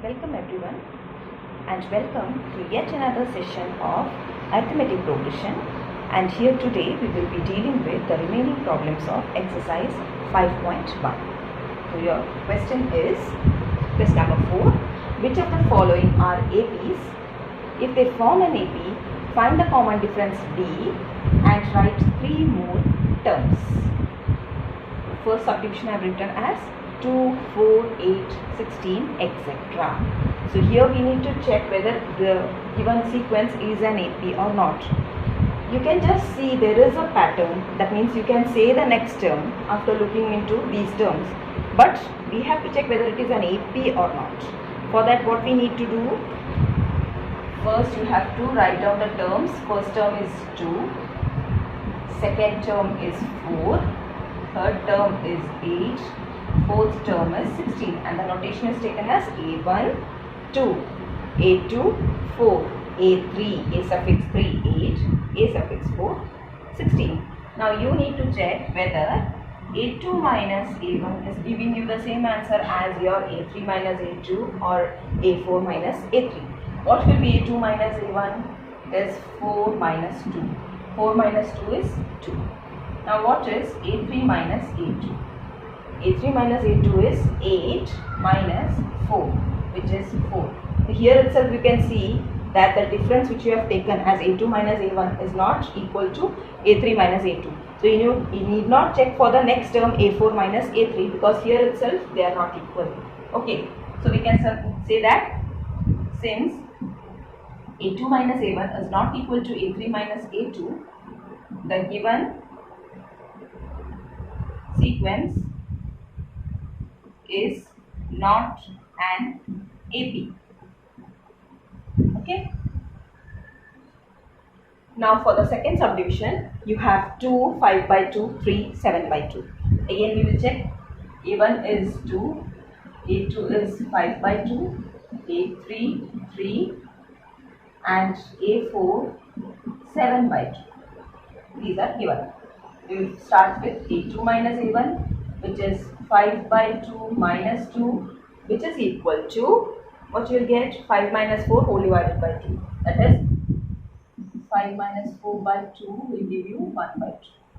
Welcome everyone and welcome to yet another session of arithmetic progression, and here today we will be dealing with the remaining problems of exercise 5.1. So your question is question number 4. Which of the following are APs? If they form an AP, find the common difference D and write 3 more terms. First subdivision I have written as 2, 4, 8, 16, etc. So here we need to check whether the given sequence is an AP or not. You can just see there is a pattern, that means you can say the next term after looking into these terms, but we have to check whether it is an AP or not. For that, what we need to do, first you have to write down the terms. First term is 2, second term is 4, third term is 8, fourth term is 16, and the notation is taken as A1, 2, A2, 4, A3, A suffix 3, 8, A suffix 4, 16. Now you need to check whether A2 minus A1 is giving you the same answer as your A3 minus A2 or A4 minus A3. What will be A2 minus A1? Is 4 minus 2. 4 minus 2 is 2. Now what is A3 minus A2? A3 minus A2 is 8 minus 4, which is 4. Here itself you can see that the difference which you have taken as A2 minus A1 is not equal to A3 minus A2. So you need not check for the next term A4 minus A3, because here itself they are not equal. Okay, so we can say that since A2 minus A1 is not equal to A3 minus A2, the given sequence is not an AP. Okay. Now for the second subdivision, you have 2, 5 by 2, 3, 7 by 2. Again we will check. A1 is 2, A2 is 5 by 2, A3 3, and A4 7 by 2. These are given. We will start with A2 minus A1, which is 5 by 2 minus 2, which is equal to, what you will get, 5 minus 4 whole divided by 2. That is 5 minus 4 by 2 will give you 1 by 2.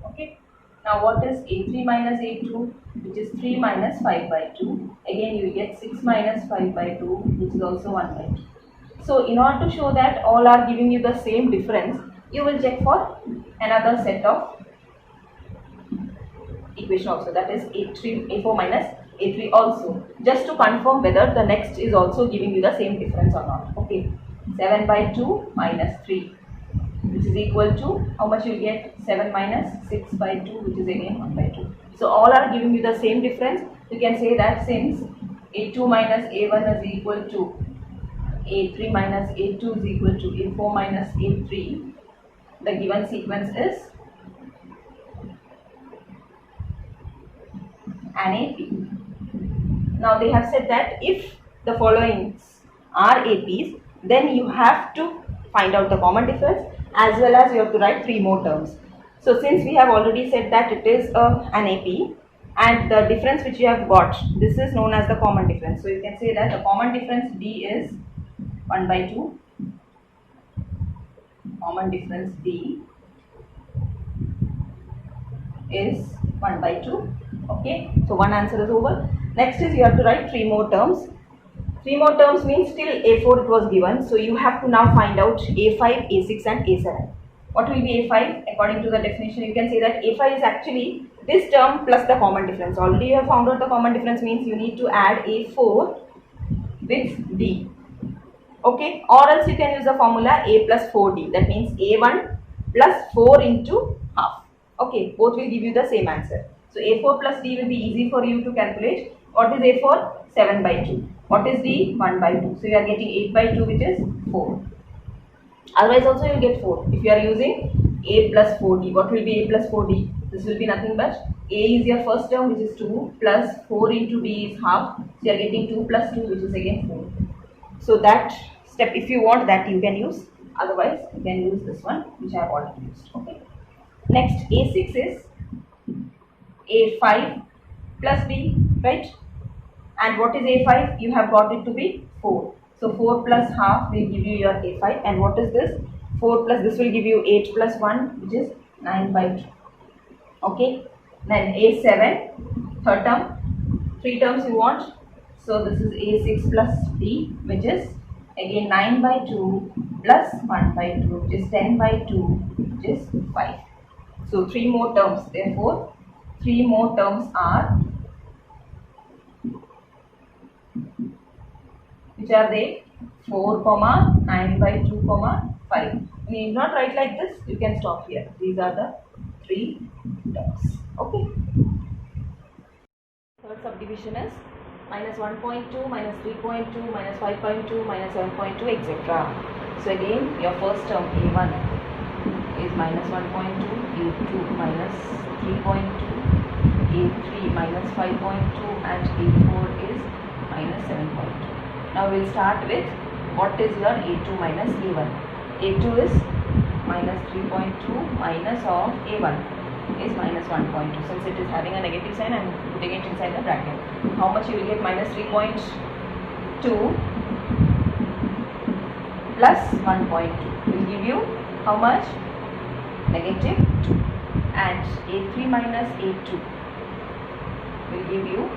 Okay. Now what is A3 minus A2, which is 3 minus 5 by 2. Again you will get 6 minus 5 by 2, which is also 1 by 2. So in order to show that all are giving you the same difference, you will check for another set of equation also, that is A4 minus A3 also, just to confirm whether the next is also giving you the same difference or not. Okay, 7 by 2 minus 3, which is equal to, how much you get? 7 minus 6 by 2, which is again 1 by 2. So all are giving you the same difference. You can say that since A2 minus A1 is equal to A3 minus A2 is equal to A4 minus A3, the given sequence is an AP. Now they have said that if the following are APs, then you have to find out the common difference, as well as you have to write 3 more terms. So since we have already said that it is an AP, and the difference which you have got, this is known as the common difference. So you can say that the common difference D is 1 by 2. Common difference D is 1 by 2. Okay, so one answer is over. Next is you have to write 3 more terms. 3 more terms means till A4 it was given, so you have to now find out A5, A6 and A7. What will be A5? According to the definition, you can say that A5 is actually this term plus the common difference. Already you have found out the common difference, means you need to add A4 with D. Okay, or else you can use the formula A plus 4D, that means A1 plus 4 into half. Okay, both will give you the same answer. So A4 plus D will be easy for you to calculate. What is A4? 7 by 2. What is D? 1 by 2. So you are getting 8 by 2, which is 4. Otherwise also you will get 4. If you are using A plus 4D, what will be A plus 4D? This will be nothing but A is your first term, which is 2, plus 4 into D is half. So you are getting 2 plus 2, which is again 4. So that step, if you want that, you can use. Otherwise you can use this one, which I have already used. Okay. Next, A6 is A5 plus D, right? And what is A5? You have got it to be 4. So 4 plus half will give you your A5. And what is this? 4 plus this will give you 8 plus 1, which is 9 by 2. Okay. Then A7, third term, 3 terms you want. So this is A6 plus D, which is again 9 by 2 plus 1 by 2, which is 10 by 2, which is 5. So 3 more terms. Therefore, 3 more terms are, which are they? 4 comma 9 by 2 comma 5. You need not write like this. You can stop here. These are the 3 terms. Okay. Third subdivision is minus 1.2, minus 3.2, minus 5.2, minus 7.2, etc. So again, your first term A1 is minus 1.2, A2 minus 3.2, A3 minus 5.2, and A4 is minus 7.2. Now we'll start with what is your A2 minus A1. A2 is minus 3.2 minus of A1 is minus 1.2. Since it is having a negative sign, I am putting it inside the bracket. How much you will get? Minus 3.2 plus 1.2 will give you how much? Negative 2. And A3 minus A2 will give you,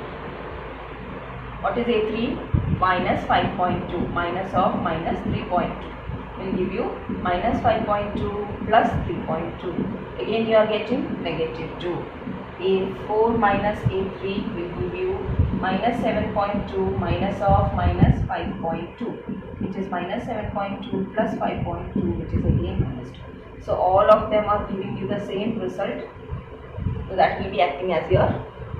what is A3? Minus 5.2 minus of minus 3.2 will give you minus 5.2 plus 3.2. Again you are getting negative 2. A4 minus A3 will give you minus 7.2 minus of minus 5.2, which is minus 7.2 plus 5.2, which is again minus 2. So all of them are giving you the same result. So that will be acting as your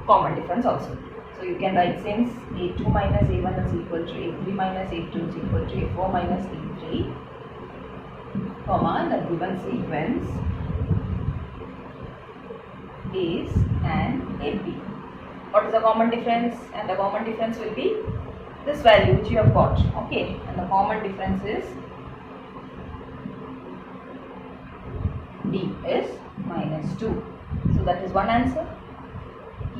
common difference also. So you can write, since A2 minus A1 is equal to A3 minus A2 is equal to A4 minus A3, comma, the given sequence is an AP. What is the common difference? And the common difference will be this value which you have got. Okay, and the common difference is D is minus 2. So that is one answer.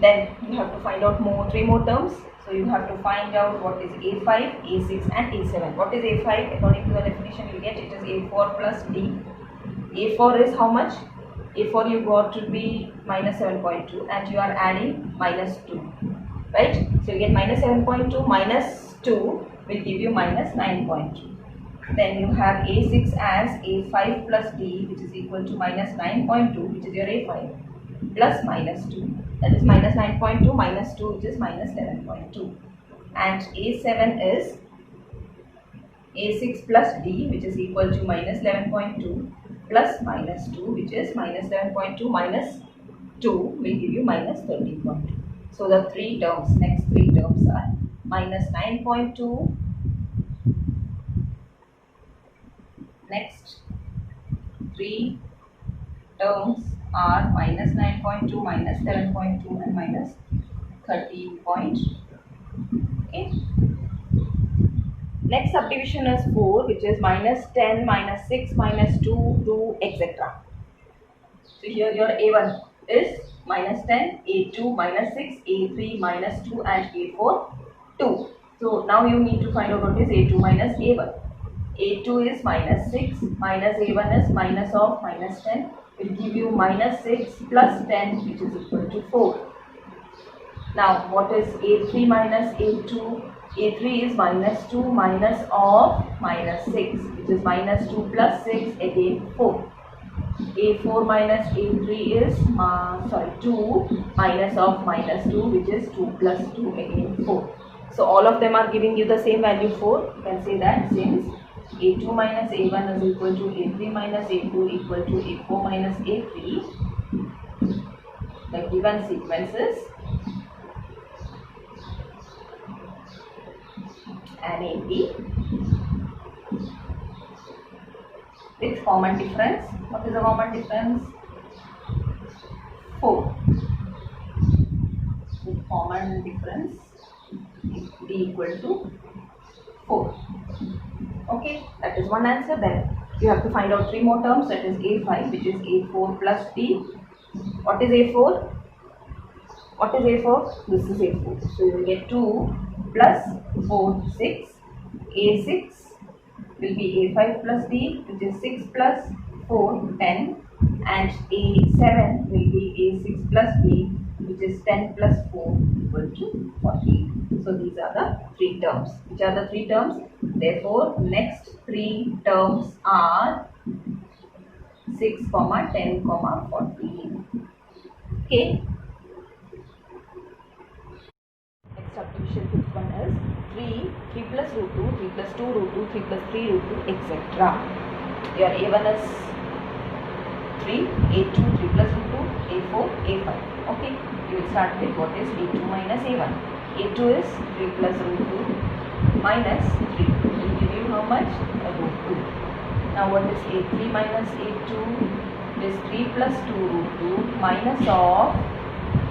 Then you have to find out 3 more terms. So you have to find out what is A5, A6 and A7. What is A5? According to the definition you get, it is A4 plus D. A4 is how much? A4 you got to be minus 7.2 and you are adding minus 2. Right? So you get minus 7.2 minus 2 will give you minus 9.2. Then you have A6 as A5 plus D, which is equal to minus 9.2, which is your A5, plus minus 2. That is minus 9.2 minus 2, which is minus 11.2. And A7 is A6 plus D, which is equal to minus 11.2 plus minus 2, which is minus 7.2 minus 2 will give you minus 13.2. So the next three terms are minus 9.2, next 3 terms are minus 9.2, minus 7.2 and minus 13.2. Okay. Next subdivision is 4, which is minus 10, minus 6, minus 2, 2, etc. So here your A1 is minus 10, A2 minus 6, A3 minus 2 and A4 2. So now you need to find out what is A2 minus A1. A2 is minus 6, minus A1 is minus of minus 10, will give you minus 6 plus 10, which is equal to 4. Now what is A3 minus A2? A3 is minus 2 minus of minus 6, which is minus 2 plus 6, again 4. A4 minus A3 is 2 minus of minus 2, which is 2 plus 2, again 4. So all of them are giving you the same value 4. You can say that since A2 minus A1 is equal to A3 minus A2 equal to A4 minus A3, the given sequences an AP with common difference. What is the common difference? 4. With common difference D equal to 4. Okay, that is one answer. Then you have to find out 3 more terms, that is A5, which is A4 plus D. What is A4? What is A4? This is A4. So you will get 2 plus 4, 6. A6 will be A5 plus D, which is 6 plus 4, 10. And A7 will be A6 plus B, which is 10 plus 4 equal to 14. So these are the three terms. Which are the three terms? Therefore, next three terms are 6, 10, 14. Okay. Next subdivision, fifth one is 3 plus root 2, 3 plus 2 root 2, 3 plus 3 root 2, etc. Your A1 is 3, A2 3 plus root 2, A4, A5. Okay, you will start with what is A2 minus A1. A2 is 3 plus root 2 minus 3. It will give you how much? Root 2. Now what is A3 minus A2? It is 3 plus 2 root 2 minus of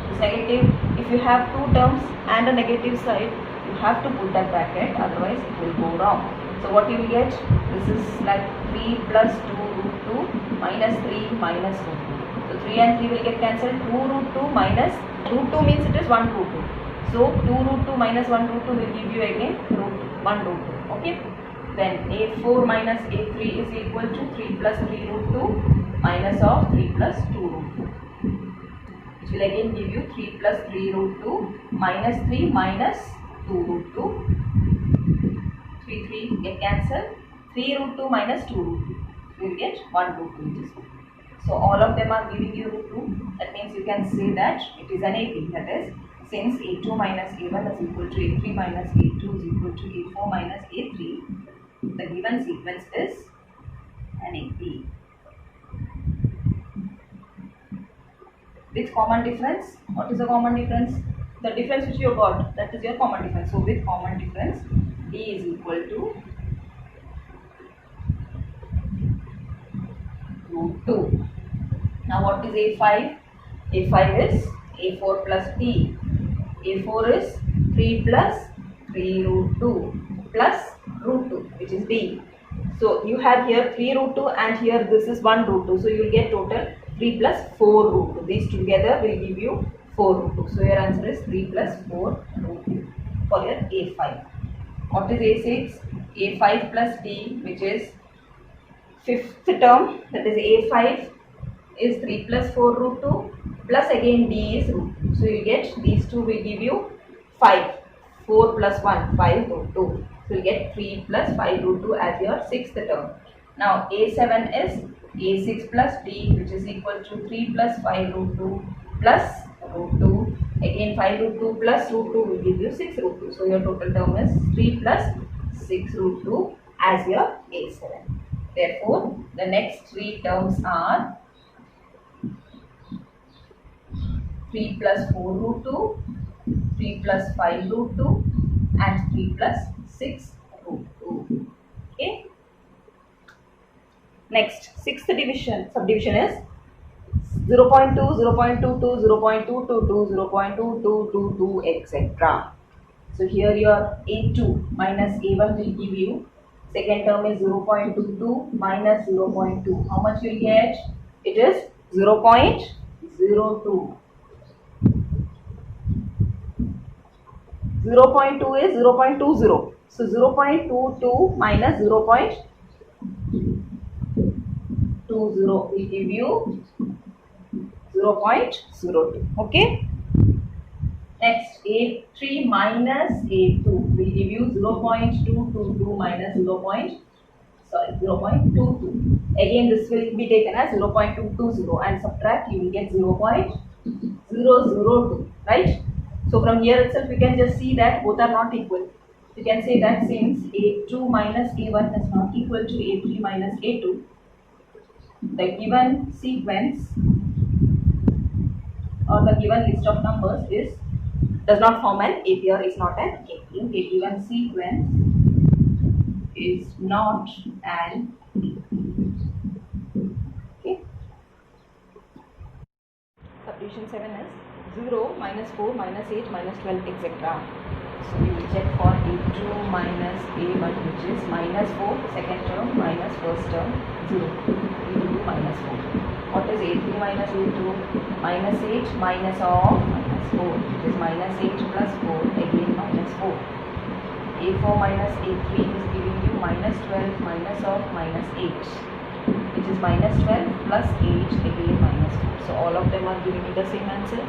this negative. If you have two terms and a negative side, you have to put that bracket, otherwise it will go wrong. So what you will get? This is like 3 plus 2 root 2 minus 3 minus root 2. So 3 and 3 will get cancelled. 2 root 2 minus root 2 means it is 1 root 2. So 2 root 2 minus 1 root 2 will give you again root 1 root 2. Okay. Then A4 minus A3 is equal to 3 plus 3 root 2 minus of 3 plus 2 root 2. Which will again give you 3 plus 3 root 2 minus 3 minus 2 root 2. 3 get cancelled. 3 root 2 minus 2 root 2. You will get 1 root 2, which is 2. So all of them are giving you root 2. That means you can say that it is an AP. That is, since A2 minus A1 is equal to A3 minus A2 is equal to A4 minus A3, the given sequence is an AP. With common difference, what is the common difference? The difference which you got, that is your common difference. So with common difference, D is equal to root 2. Now what is A5? A5 is A4 plus D. A4 is 3 plus 3 root 2 plus root 2, which is D. So you have here 3 root 2 and here this is 1 root 2. So you will get total 3 plus 4 root 2. These together will give you 4 root 2. So your answer is 3 plus 4 root 2 for your A5. What is A6? A5 plus D, which is fifth term, that is A5 is 3 plus 4 root 2 plus again D is root 2. So you get these two will give you 5. 4 plus 1, 5 root 2. So you get 3 plus 5 root 2 as your sixth term. Now A7 is A6 plus D, which is equal to 3 plus 5 root 2 plus root 2. Again 5 root 2 plus root 2 will give you 6 root 2. So your total term is 3 plus 6 root 2 as your A7. Therefore, the next three terms are 3 plus 4 root 2, 3 plus 5 root 2 and 3 plus 6 root 2. Okay. Next, sixth subdivision is 0.2, 0.22, 0.222, 0.2222, etc. So here your A2 minus A1 will give you, second term is 0.22 minus 0.2. How much you will get? It is 0.02. 0.2 is 0.20. So 0.22 minus 0.20 will give you 0.02. Okay. Next, A3 minus A2 will give you 0.222 minus 0.22. Again, this will be taken as 0.220 and subtract, you will get 0.002. Right? So from here itself, we can just see that both are not equal. You can say that since A2 minus A1 is not equal to A3 minus A2, the given sequence or the given list of numbers does not form an AP or is not an AP. A given sequence is not an AP. Okay. Subdivision 7 is 0, minus 4, minus 8, minus 12, etc. So we will check for A2 minus A1, which is minus 4, second term, minus first term, 0. We will do minus 4. What is A3 minus A2? Minus 8 minus of minus 4. It is minus 8 plus 4, again minus 4. A4 minus A3 is giving you minus 12 minus of minus 8, which is minus 12 plus 8, again minus 4. So all of them are giving you the same answer.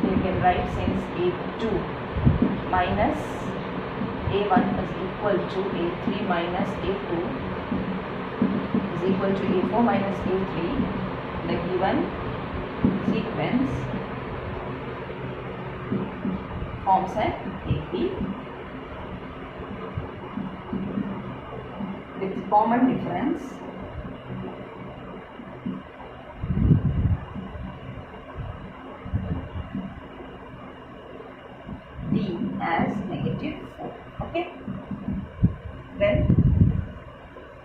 You can write, since A2 minus A1 is equal to A3 minus A2 is equal to A4 minus A3, the given sequence forms an AP with common difference D as negative 4. Okay, then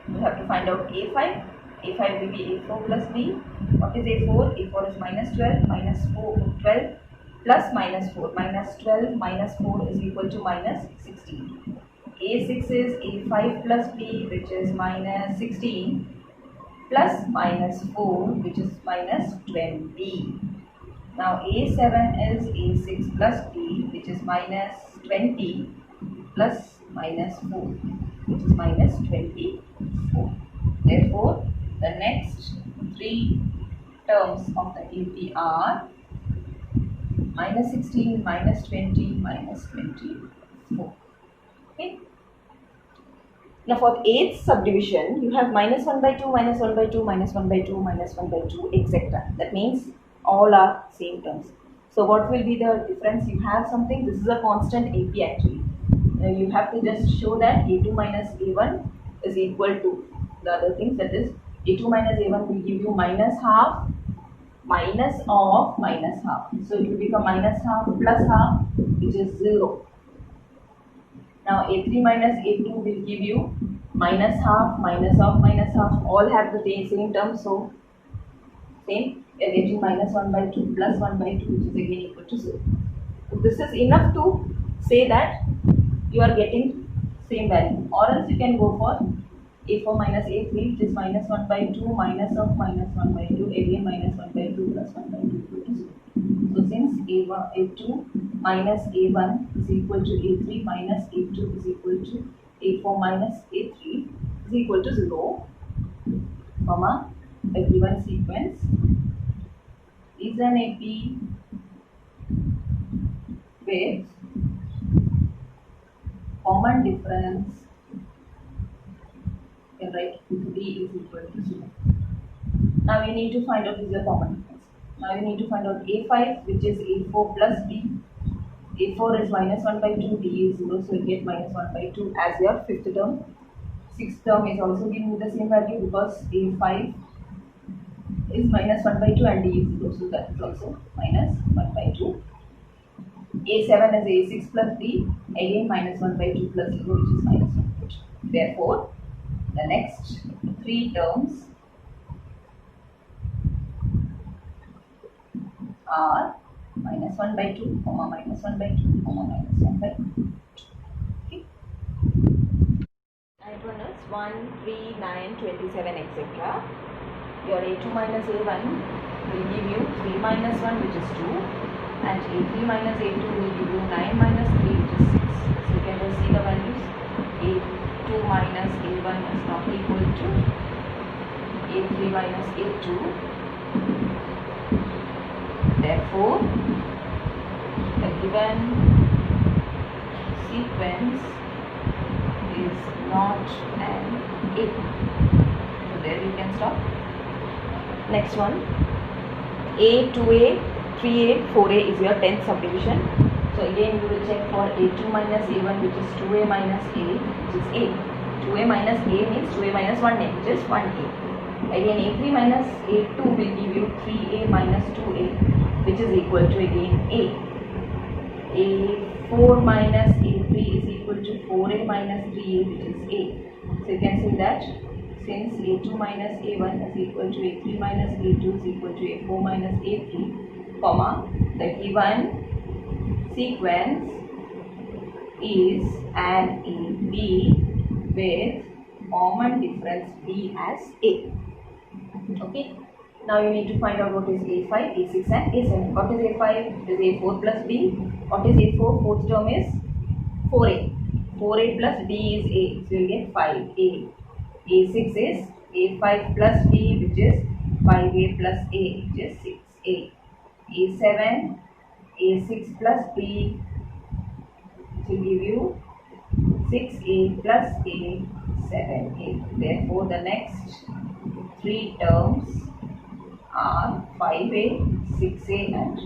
we have to find out A5. A5 will be A4 plus B. What is A4? A4 is minus 12 minus 12 plus minus 4. Minus 12 minus 4 is equal to minus 16. A6 is A5 plus B, which is minus 16, plus minus 4, which is minus 20. Now A7 is A6 plus B, which is minus 20 plus minus 4, which is minus 24. Therefore, the next three terms of the AP are minus 16, minus 20, minus 24. Okay. Now for the eighth subdivision, you have minus 1 by 2, minus 1 by 2, minus 1 by 2, minus 1 by 2, etc. That means all are same terms. So what will be the difference? You have something, this is a constant AP actually. Now you have to just show that A2 minus A1 is equal to the other things, that is A2 minus A1 will give you minus half minus of minus half. So it will become minus half plus half, which is 0. Now A3 minus A2 will give you minus half minus of minus half. All have the same term, so same. We are getting minus 1 by 2 plus 1 by 2, which is again equal to 0. So this is enough to say that you are getting same value, or else you can go for A4 minus A3, which is minus 1 by 2 minus of minus 1 by 2, again minus 1 by 2 plus 1 by 2 equal to 0. So since A2 minus A1 is equal to A3 minus A2 is equal to A4 minus A3 is equal to 0, comma, the given sequence is an AP with common difference. You can write D is equal to 0. Now we need to find out this is a common difference. Now we need to find out A5, which is A4 plus B. A4 is minus 1 by 2, D is 0, so you get minus 1 by 2 as your fifth term. Sixth term is also giving you the same value because A5 is minus 1 by 2 and D is 0, so that is also minus 1 by 2. A7 is A6 plus D, again minus 1 by 2 plus 0, which is minus 1 by 2. Therefore, the next three terms are minus 1 by 2, comma minus 1 by 2, comma minus 1 by 2. Okay. And one is 1, 3, 9, 27, etc. Your A2 minus A1 will give you 3 minus 1, which is 2, and A3 minus A2 will give you 9 minus 3, which is 6. So you can just see the values. A2 minus A1 is not equal to A3 minus A2. Therefore, the given sequence is not an AP. So there you can stop. Next one, A, 2A, 3A, 4A is your 10th subdivision. So again you will check for A2 minus A1, which is 2A minus A, which is A. 2A minus A means 2A minus 1A, which is 1A. Again A3 minus A2 will give you 3A minus 2A, which is equal to again A. A4 minus A3 is equal to 4A minus 3A, which is A. So you can say that since A2 minus A1 is equal to A3 minus A2 is equal to A4 minus A3, comma, the given sequence is an AP with common difference B as A. Okay. Now you need to find out what is A5, A6 and A7. What is A5? It is A4 plus D. What is A4? Fourth term is 4A. 4A plus D is A. So you will get 5A. A6 is A5 plus D, which is 5A plus A, which is 6A. A7, A6 plus D, which will give you 6A plus A, 7A. Therefore, the next three terms are 5A, 6A and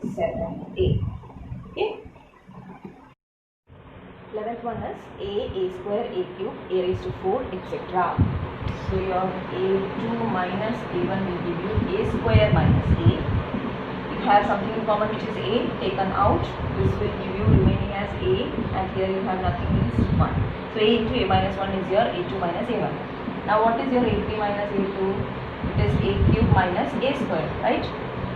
7A. Okay. 11th one is A square, A cube, A raised to 4, etc. So your A2 minus A1 will give you A square minus A. You have something in common which is A taken out. This will give you remaining as A, and here you have nothing, means 1. So A into A minus 1 is your A2 minus A1. Now what is your A3 minus A2? It is A cube minus A square, right?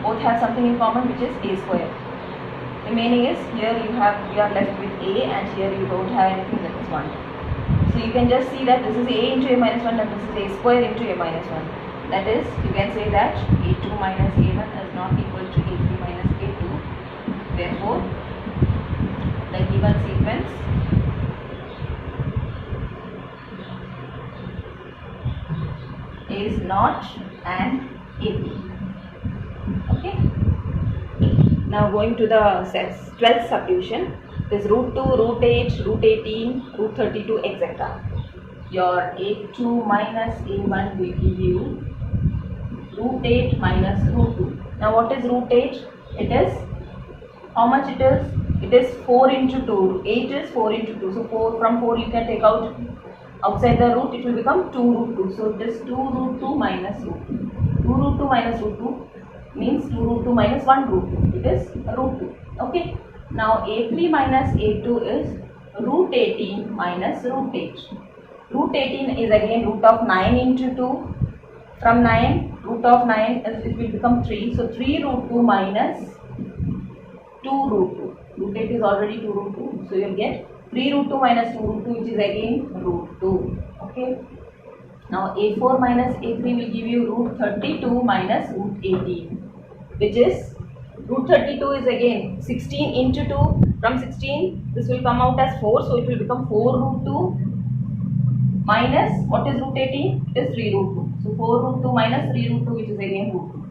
Both have something in common which is A square. Remaining is here you are left with A, and here you don't have anything, that is 1. So you can just see that this is A into A minus 1 and this is A square into A minus 1. That is, you can say that A2 minus A1 is not equal to A3 minus A2. Therefore, the given sequence is not an AP. Okay. Now going to the 12th subdivision, this root 2, root 8, root 18, root 32, etc. Your A2 minus A1 will give you root 8 minus root 2. Now what is root 8? It is, how much it is? It is 4 into 2. 8 is 4 into 2. So 4, from 4 you can take out outside the root, it will become 2 root 2. So it is 2 root 2 minus root 2. 2 root 2 minus root 2 means 2 root 2 minus 1 root 2. It is root 2. Okay. Now A3 minus A2 is root 18 minus root 8. Root 18 is again root of 9 into 2. From 9, root of 9 it will become 3. So 3 root 2 minus 2 root 2. Root 8 is already 2 root 2. So you will get 3 root 2 minus 2 root 2, which is again root 2. Okay. Now A4 minus A3 will give you root 32 minus root 18, which is root 32 is again 16 into 2. From 16 this will come out as 4, so it will become 4 root 2 minus, what is root 18? It is 3 root 2. So 4 root 2 minus 3 root 2, which is again root 2.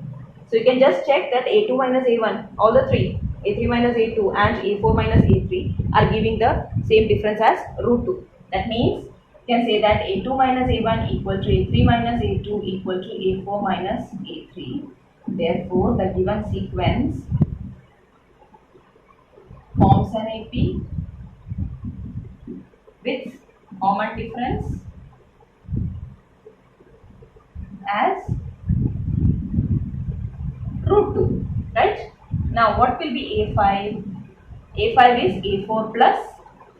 So you can just check that A2 minus A1, all the three, A3 minus A2 and A4 minus A3 are giving the same difference as root 2. That means you can say that A2 minus A1 equal to A3 minus A2 equal to A4 minus A3. Therefore, the given sequence forms an AP with common difference as root 2, right? Now what will be A5? A5 is A4 plus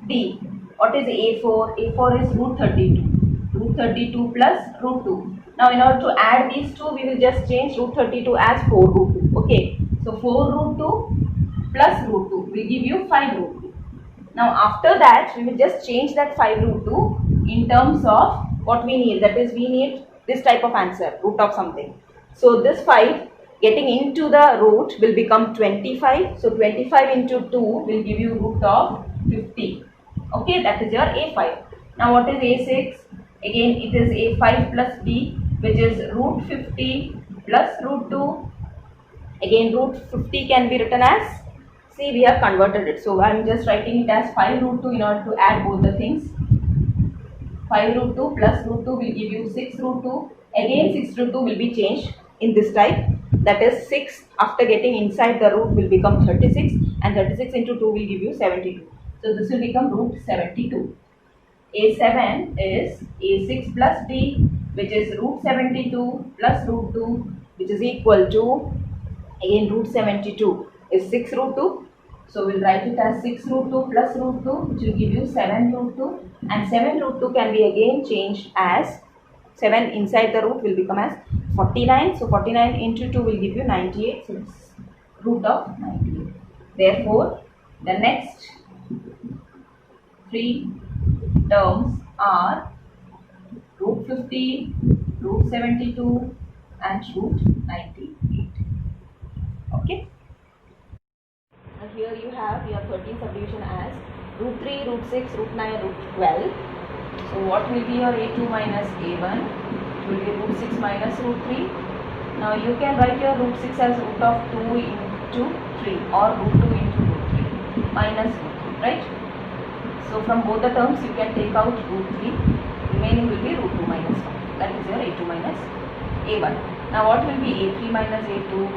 D. What is A4? A4 is root 32. Root 32 plus root 2. Now in order to add these two, we will just change root 32 as 4 root 2. Okay. So 4 root 2 plus root 2 will give you 5 root 2. Now after that, we will just change that 5 root 2 in terms of what we need. That is, we need this type of answer, root of something. So this 5 getting into the root will become 25. So 25 into 2 will give you root of 50. Okay, that is your A5. Now what is A6? Again it is A5 plus D, which is root 50 plus root 2. Again root 50 can be written as, see, we have converted it. So I am just writing it as 5 root 2 in order to add both the things. 5 root 2 plus root 2 will give you 6 root 2. Again 6 root 2 will be changed in this type. That is 6 after getting inside the root will become 36, and 36 into 2 will give you 72. So this will become root 72. A7 is A6 plus D, which is root 72 plus root 2, which is equal to, again root 72 is 6 root 2. So we'll write it as 6 root 2 plus root 2, which will give you 7 root 2, and 7 root 2 can be again changed as 7 inside the root will become as 49. So 49 into 2 will give you 98. So it's root of 98. Therefore, the next three terms are root 50, root 72 and root 98. Okay. And here you have your 13 subdivision as root 3, root 6, root 9, root 12. So what will be your a2 minus a1? It will be root 6 minus root 3. Now you can write your root 6 as root of 2 into 3 or root 2 into root 3 minus root 3, right? So from both the terms you can take out root 3, remaining will be root 2 minus 1. That is your a2 minus a1. Now what will be a3 minus a2?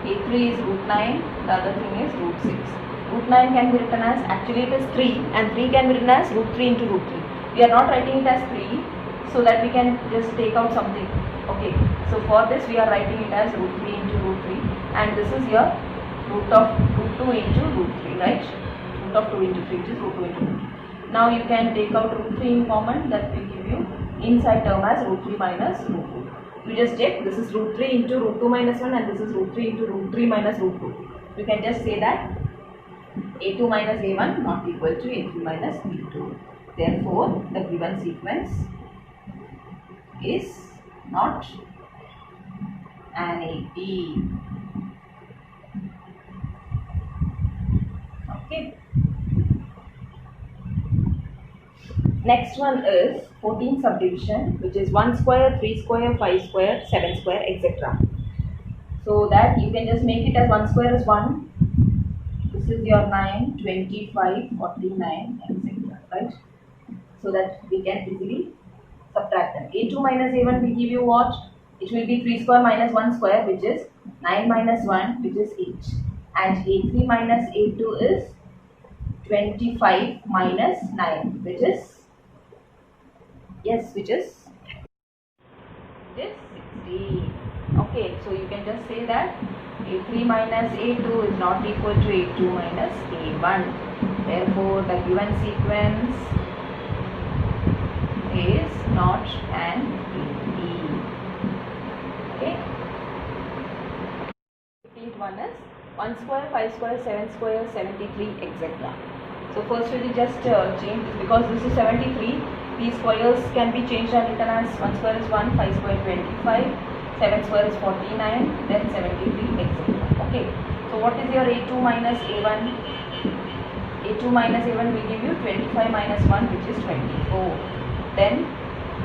a3 is root 9, the other thing is root 6. Root 9 can be written as, actually it is 3 and 3 can be written as root 3 into root 3. We are not writing it as 3 so that we can just take out something. Okay, so for this we are writing it as root 3 into root 3 and this is your root of root 2 into root 3, right? Root of 2 into 3 which is root 2 into root 3. Now you can take out root 3 in common, that will give you inside term as root 3 minus root 2. You just check, this is root 3 into root 2 minus 1 and this is root 3 into root 3 minus root 2. You can just say that a2 minus a1 not equal to a3 minus a2. Therefore, the given sequence is not an AP. Okay. Next one is 14 subdivision, which is 1 square, 3 square, 5 square, 7 square, etc. So that you can just make it as 1 square is 1. This is your 9, 25, 49, etc. Right? So that we can easily subtract them. a2 minus a1 will give you what? It will be 3 square minus 1 square, which is 9 minus 1, which is 8. And a3 minus a2 is 25 minus 9, which is, yes, which is 60. Okay, so you can just say that a3 minus a2 is not equal to a2 minus a1. Therefore, the given sequence is not an AP. Okay. 15th one is 1 square, 5 square, 7 square, 73, etc. So first we will just change this because this is 73. These squares can be changed and written as 1 square is 1, 5 square 25, 7 square is 49, then 73, etc. Okay. So what is your a2 minus a1? a2 minus a1 will give you 25 minus 1, which is 24. Then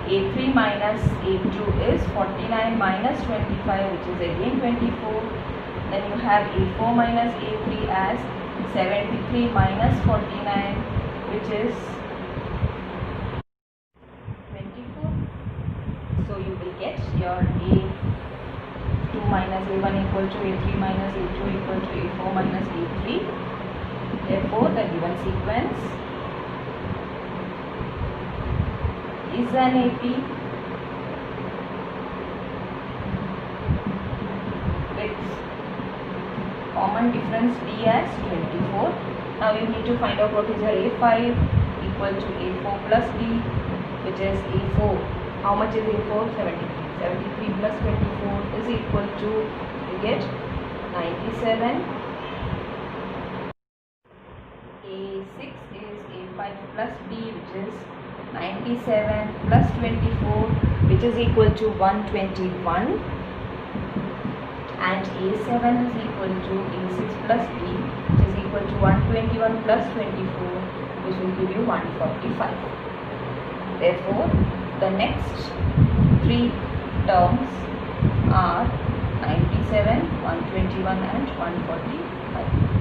a3 minus a2 is 49 minus 25, which is again 24. Then you have a4 minus a3 as 73 minus 49, which is 24. So you will get your a2 minus a1 equal to a3 minus a2 equal to a4 minus a3. Therefore, the given sequence is an AP with common difference d as 24. Now you need to find out what is your a5 equal to a4 plus d, which is a4. How much is a4? 73. 73 plus 24 is equal to, you get 97. a6 is a5 plus d, which is 97 plus 24, which is equal to 121. And a7 is equal to a6 plus b, which is equal to 121 plus 24, which will give you 145. Therefore, the next three terms are 97, 121 and 145.